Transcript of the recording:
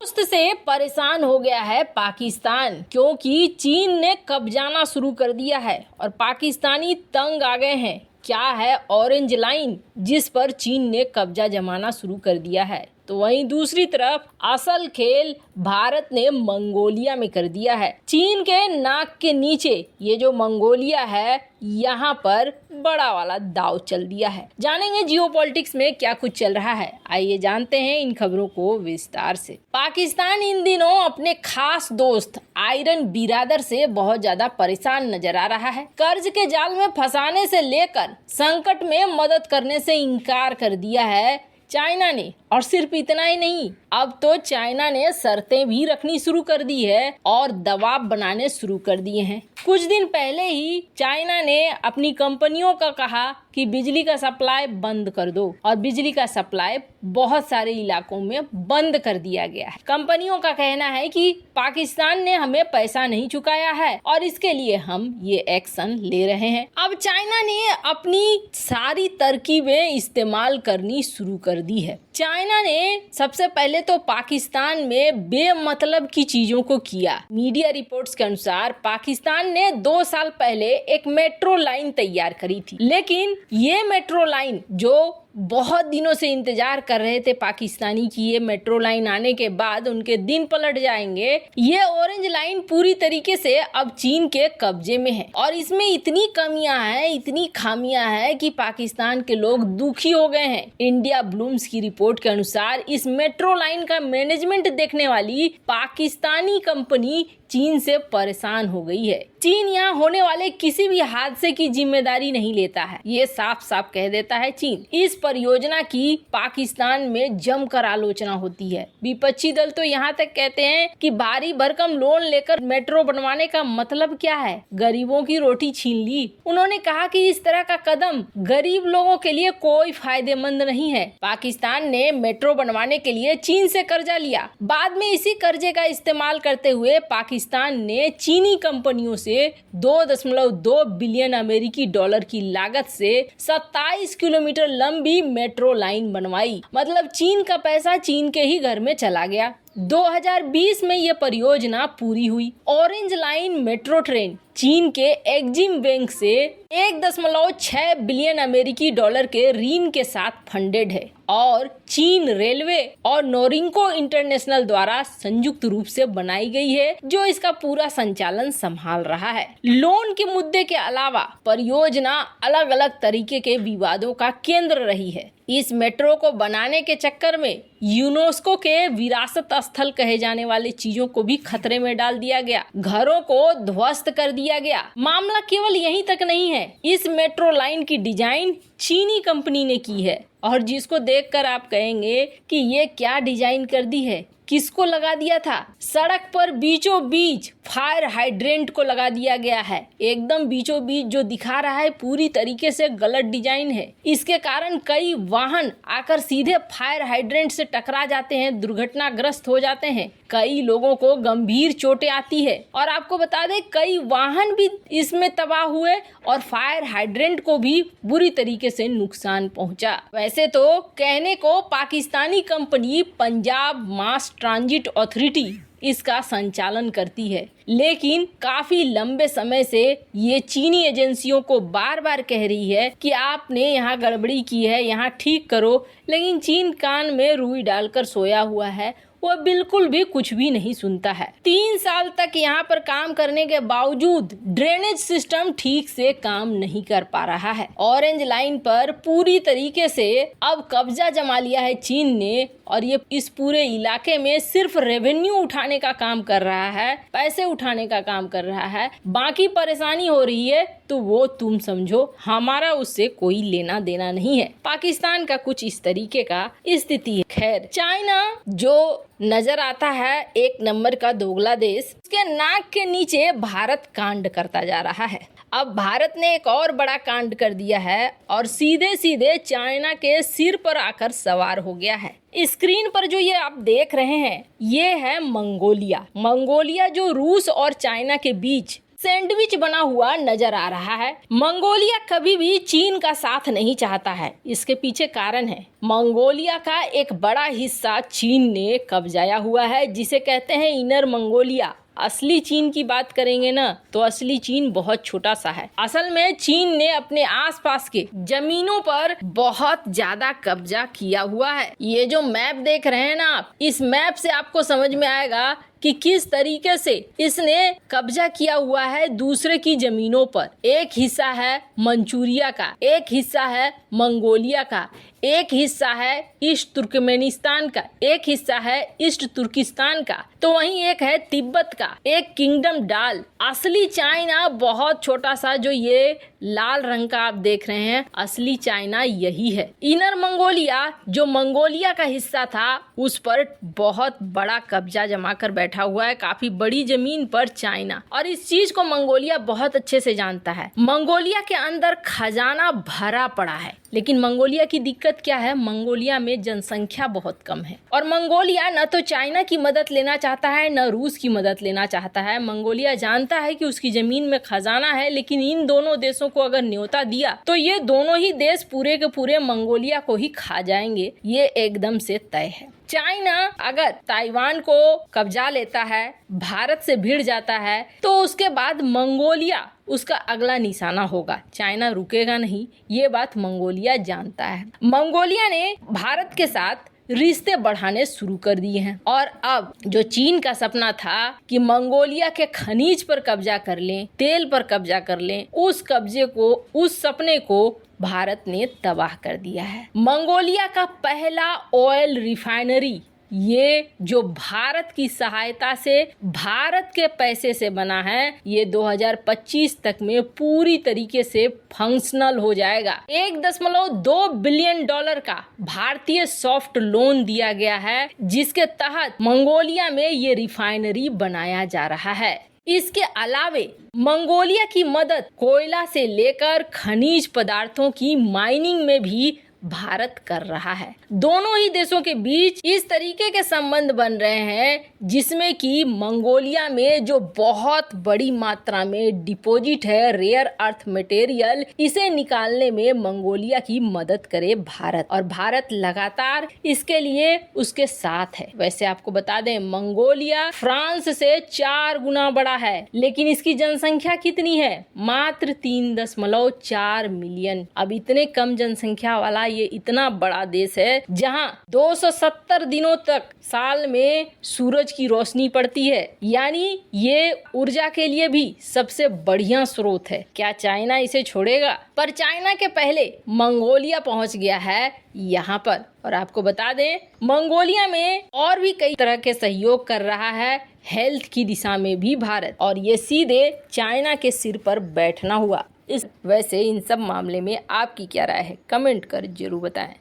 दोस्त से परेशान हो गया है पाकिस्तान, क्योंकि चीन ने कब्जाना शुरू कर दिया है और पाकिस्तानी तंग आ गए हैं। क्या है ऑरेंज लाइन जिस पर चीन ने कब्जा जमाना शुरू कर दिया है? तो वहीं दूसरी तरफ असल खेल भारत ने मंगोलिया में कर दिया है। चीन के नाक के नीचे ये जो मंगोलिया है, यहाँ पर बड़ा वाला दाव चल दिया है। जानेंगे जियोपॉलिटिक्स में क्या कुछ चल रहा है, आइए जानते हैं इन खबरों को विस्तार से। पाकिस्तान इन दिनों अपने खास दोस्त आयरन बिरादर से बहुत ज्यादा परेशान नजर आ रहा है। कर्ज के जाल में फंसाने से लेकर संकट में मदद करने से इनकार कर दिया है चाइना ने। और सिर्फ इतना ही नहीं, अब तो चाइना ने शर्तें भी रखनी शुरू कर दी है और दबाव बनाने शुरू कर दिए हैं। कुछ दिन पहले ही चाइना ने अपनी कंपनियों का कहा कि बिजली का सप्लाई बंद कर दो, और बिजली का सप्लाई बहुत सारे इलाकों में बंद कर दिया गया है। कंपनियों का कहना है कि पाकिस्तान ने हमें पैसा नहीं चुकाया है और इसके लिए हम ये एक्शन ले रहे हैं। अब चाइना ने अपनी सारी तरकीबें इस्तेमाल करनी शुरू कर दी है। चाइना ने सबसे पहले तो पाकिस्तान में बेमतलब की चीजों को किया। मीडिया रिपोर्ट्स के अनुसार पाकिस्तान ने 2 साल पहले एक मेट्रो लाइन तैयार करी थी, लेकिन ये मेट्रो लाइन जो बहुत दिनों से इंतजार कर रहे थे पाकिस्तानी की ये मेट्रो लाइन आने के बाद उनके दिन पलट जाएंगे, ये ऑरेंज लाइन पूरी तरीके से अब चीन के कब्जे में है। और इसमें इतनी कमियां हैं, इतनी खामियां हैं कि पाकिस्तान के लोग दुखी हो गए हैं। इंडिया ब्लूम्स की रिपोर्ट के अनुसार इस मेट्रो लाइन का मैनेजमेंट देखने वाली पाकिस्तानी कंपनी चीन से परेशान हो गई है। चीन यहाँ होने वाले किसी भी हादसे की जिम्मेदारी नहीं लेता है, ये साफ साफ कह देता है चीन। इस परियोजना की पाकिस्तान में जमकर आलोचना होती है। विपक्षी दल तो यहाँ तक कहते हैं कि भारी भरकम लोन लेकर मेट्रो बनवाने का मतलब क्या है, गरीबों की रोटी छीन ली। उन्होंने कहा कि इस तरह का कदम गरीब लोगों के लिए कोई फायदेमंद नहीं है। पाकिस्तान ने मेट्रो बनवाने के लिए चीन से कर्जा लिया, बाद में इसी कर्जे का इस्तेमाल करते हुए पाकिस्तान ने चीनी कंपनियों से 2.2 बिलियन अमेरिकी डॉलर की लागत से 27 किलोमीटर लंबी मेट्रो लाइन बनवाई। मतलब चीन का पैसा चीन के ही घर में चला गया। 2020 में यह परियोजना पूरी हुई। ऑरेंज लाइन मेट्रो ट्रेन चीन के एक्जिम बैंक से 1.6 बिलियन अमेरिकी डॉलर के ऋण के साथ फंडेड है और चीन रेलवे और नोरिंको इंटरनेशनल द्वारा संयुक्त रूप से बनाई गई है, जो इसका पूरा संचालन संभाल रहा है। लोन के मुद्दे के अलावा परियोजना अलग अलग तरीके के विवादों का केंद्र रही है। इस मेट्रो को बनाने के चक्कर में यूनेस्को के विरासत स्थल कहे जाने वाले चीजों को भी खतरे में डाल दिया गया, घरों को ध्वस्त कर दिया गया। मामला केवल यहीं तक नहीं है, इस मेट्रो लाइन की डिजाइन चीनी कंपनी ने की है और जिसको देखकर आप कहेंगे कि ये क्या डिजाइन कर दी है, किसको लगा दिया था। सड़क पर बीचों बीच फायर हाइड्रेंट को लगा दिया गया है, एकदम बीचों बीच जो दिखा रहा है पूरी तरीके से गलत डिजाइन है। इसके कारण कई वाहन आकर सीधे फायर हाइड्रेंट से टकरा जाते हैं, दुर्घटनाग्रस्त हो जाते हैं, कई लोगों को गंभीर चोटें आती है। और आपको बता दें कई वाहन भी इसमें तबाह हुए और फायर हाइड्रेंट को भी बुरी तरीके से नुकसान पहुंचा। वैसे तो कहने को पाकिस्तानी कंपनी पंजाब मास ट्रांजिट अथॉरिटी इसका संचालन करती है, लेकिन काफी लंबे समय से ये चीनी एजेंसियों को बार बार कह रही है कि आपने यहाँ गड़बड़ी की है, यहाँ ठीक करो, लेकिन चीन कान में रुई डालकर सोया हुआ है, वो बिल्कुल भी कुछ भी नहीं सुनता है। 3 साल तक यहाँ पर काम करने के बावजूद ड्रेनेज सिस्टम ठीक से काम नहीं कर पा रहा है। ऑरेंज लाइन पर पूरी तरीके से अब कब्जा जमा लिया है चीन ने और ये इस पूरे इलाके में सिर्फ रेवेन्यू उठाने का काम कर रहा है, पैसे उठाने का काम कर रहा है। बाकी परेशानी हो रही है तो वो तुम समझो, हमारा उससे कोई लेना देना नहीं है। पाकिस्तान का कुछ इस तरीके का स्थिति है। खैर, चाइना जो नजर आता है एक नंबर का दोगला देश, उसके नाक के नीचे भारत कांड करता जा रहा है। अब भारत ने एक और बड़ा कांड कर दिया है और सीधे सीधे चाइना के सिर पर आकर सवार हो गया है। स्क्रीन पर जो ये आप देख रहे हैं ये है मंगोलिया। मंगोलिया जो रूस और चाइना के बीच सैंडविच बना हुआ नजर आ रहा है। मंगोलिया कभी भी चीन का साथ नहीं चाहता है। इसके पीछे कारण है, मंगोलिया का एक बड़ा हिस्सा चीन ने कब्जाया हुआ है, जिसे कहते हैं इनर मंगोलिया। असली चीन की बात करेंगे ना, तो असली चीन बहुत छोटा सा है। असल में चीन ने अपने आसपास के जमीनों पर बहुत ज्यादा कब्जा किया हुआ है। ये जो मैप देख रहे हैं ना आप, इस मैप से आपको समझ में आएगा कि किस तरीके से इसने कब्जा किया हुआ है दूसरे की जमीनों पर। एक हिस्सा है मंचूरिया का, एक हिस्सा है मंगोलिया का, एक हिस्सा है ईस्ट तुर्कमेनिस्तान का, एक हिस्सा है ईस्ट तुर्किस्तान का, तो वहीं एक है तिब्बत का, एक किंगडम डाल। असली चाइना बहुत छोटा सा, जो ये लाल रंग का आप देख रहे हैं, असली चाइना यही है। इनर मंगोलिया जो मंगोलिया का हिस्सा था, उस पर बहुत बड़ा कब्जा जमा कर बैठा हुआ है, काफी बड़ी जमीन पर चाइना। और इस चीज को मंगोलिया बहुत अच्छे से जानता है। मंगोलिया के अंदर खजाना भरा पड़ा है, लेकिन मंगोलिया की दिक्कत क्या है, मंगोलिया में जनसंख्या बहुत कम है। और मंगोलिया न तो चाइना की मदद लेना चाहता है, न रूस की मदद लेना चाहता है। मंगोलिया जानता है कि उसकी जमीन में खजाना है, लेकिन इन दोनों देशों को अगर न्योता दिया तो ये दोनों ही देश पूरे के पूरे मंगोलिया को ही खा जाएंगे, ये एकदम से तय है। चाइना अगर ताइवान को कब्जा लेता है, भारत से भिड़ जाता है, तो उसके बाद मंगोलिया उसका अगला निशाना होगा। चाइना रुकेगा नहीं, ये बात मंगोलिया जानता है। मंगोलिया ने भारत के साथ रिश्ते बढ़ाने शुरू कर दिए हैं। और अब जो चीन का सपना था कि मंगोलिया के खनिज पर कब्जा कर लें, तेल पर कब्जा कर लें, उस कब्जे को, उस सपने को भारत ने तबाह कर दिया है। मंगोलिया का पहला ऑयल रिफाइनरी, ये जो भारत की सहायता से, भारत के पैसे से बना है, ये 2025 तक में पूरी तरीके से फंक्शनल हो जाएगा। $1.2 बिलियन का भारतीय सॉफ्ट लोन दिया गया है, जिसके तहत मंगोलिया में ये रिफाइनरी बनाया जा रहा है। इसके अलावे मंगोलिया की मदद कोयला से लेकर खनिज पदार्थों की माइनिंग में भी भारत कर रहा है। दोनों ही देशों के बीच इस तरीके के संबंध बन रहे हैं, जिसमें कि मंगोलिया में जो बहुत बड़ी मात्रा में डिपॉजिट है रेयर अर्थ मटेरियल, इसे निकालने में मंगोलिया की मदद करे भारत, और भारत लगातार इसके लिए उसके साथ है। वैसे आपको बता दें, मंगोलिया फ्रांस से 4 गुना बड़ा है, लेकिन इसकी जनसंख्या कितनी है, मात्र 3.4 मिलियन। अब इतने कम जनसंख्या वाला ये इतना बड़ा देश है, जहां 270 दिनों तक साल में सूरज की रोशनी पड़ती है, यानी ये ऊर्जा के लिए भी सबसे बढ़िया स्रोत है। क्या चाइना इसे छोड़ेगा? पर चाइना के पहले मंगोलिया पहुंच गया है यहाँ पर। और आपको बता दें, मंगोलिया में और भी कई तरह के सहयोग कर रहा है, हेल्थ की दिशा में भी भारत, और ये सीधे चाइना के सिर पर बैठना हुआ। वैसे इन सब मामले में आपकी क्या राय है, कमेंट कर जरूर बताएं।